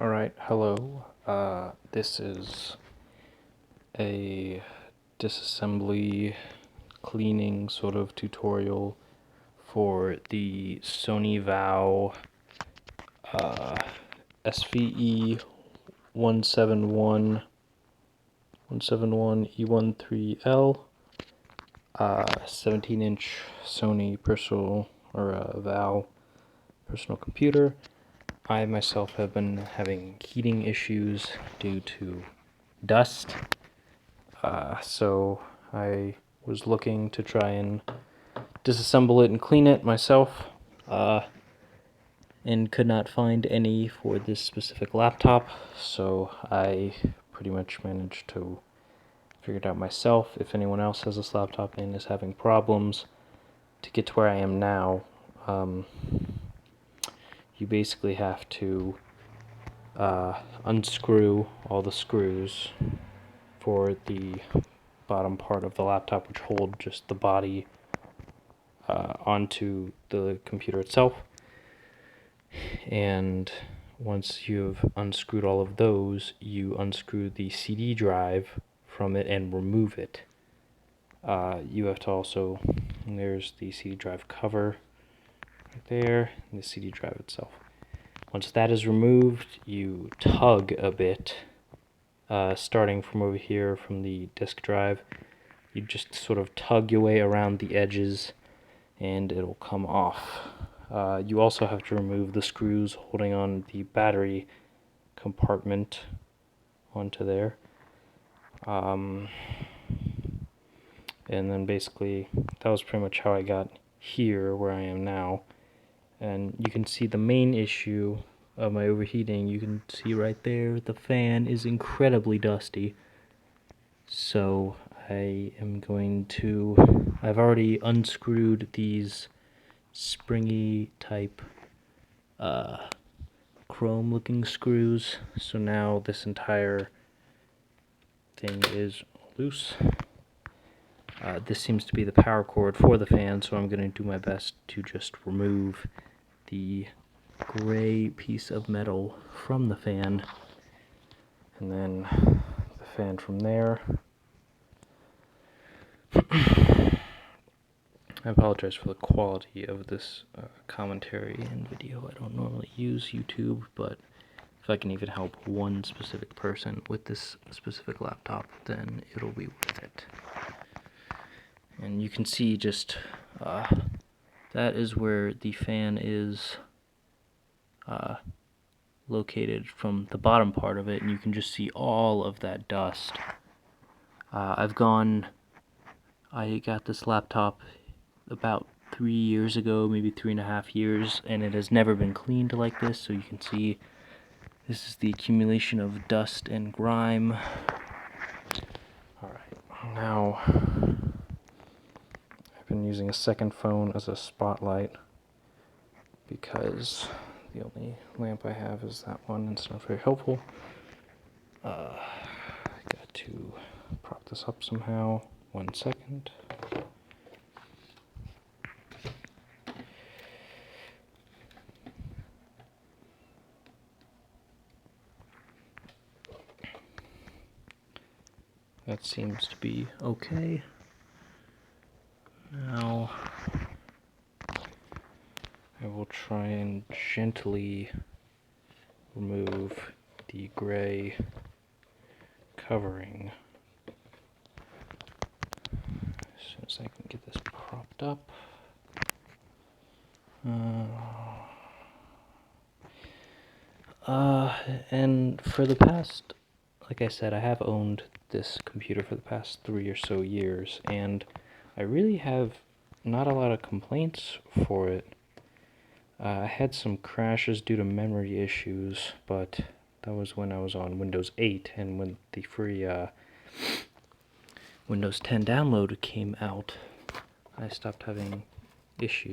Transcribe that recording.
Alright, hello. This is a disassembly cleaning sort of tutorial for the Sony VAIO SVE171E13L 17-inch Sony personal VAIO personal computer. I myself have been having heating issues due to dust, so I was looking to try and disassemble it and clean it myself, and could not find any for this specific laptop, so I pretty much managed to figure it out myself. If anyone else has this laptop and is having problems to get to where I am now, you basically have to unscrew all the screws for the bottom part of the laptop, which hold just the body onto the computer itself. And once you've unscrewed all of those, you unscrew the CD drive from it and remove it. You have to also, and there's the CD drive cover right there, and the CD drive itself. Once that is removed, you tug a bit, starting from over here from the disk drive. You just sort of tug your way around the edges and it'll come off. You also have to remove the screws holding on the battery compartment onto there. And then basically that was pretty much how I got here where I am now. And you can see the main issue of my overheating. You can see right there, the fan is incredibly dusty. So I am going to, I've already unscrewed these springy type chrome looking screws. So now this entire thing is loose. This seems to be the power cord for the fan, so I'm going to do my best to just remove the gray piece of metal from the fan, and then the fan from there. I apologize for the quality of this commentary and video. I don't normally use YouTube, but if I can even help one specific person with this specific laptop, then it'll be worth it. And you can see just that is where the fan is located from the bottom part of it, and you can just see all of that dust. I got this laptop about 3 years ago, maybe 3.5 years, and it has never been cleaned like this, so you can see this is the accumulation of dust and grime. Alright, now I've been using a second phone as a spotlight because the only lamp I have is that one, and it's not very helpful. I got to prop this up somehow. 1 second. That seems to be okay. Now I will try and gently remove the gray covering as soon as I can get this propped up. And for the past, like I said, I have owned this computer for the past 3 or so years, and I really have not a lot of complaints for it. I had some crashes due to memory issues, but that was when I was on Windows 8, and when the free Windows 10 download came out, I stopped having issues.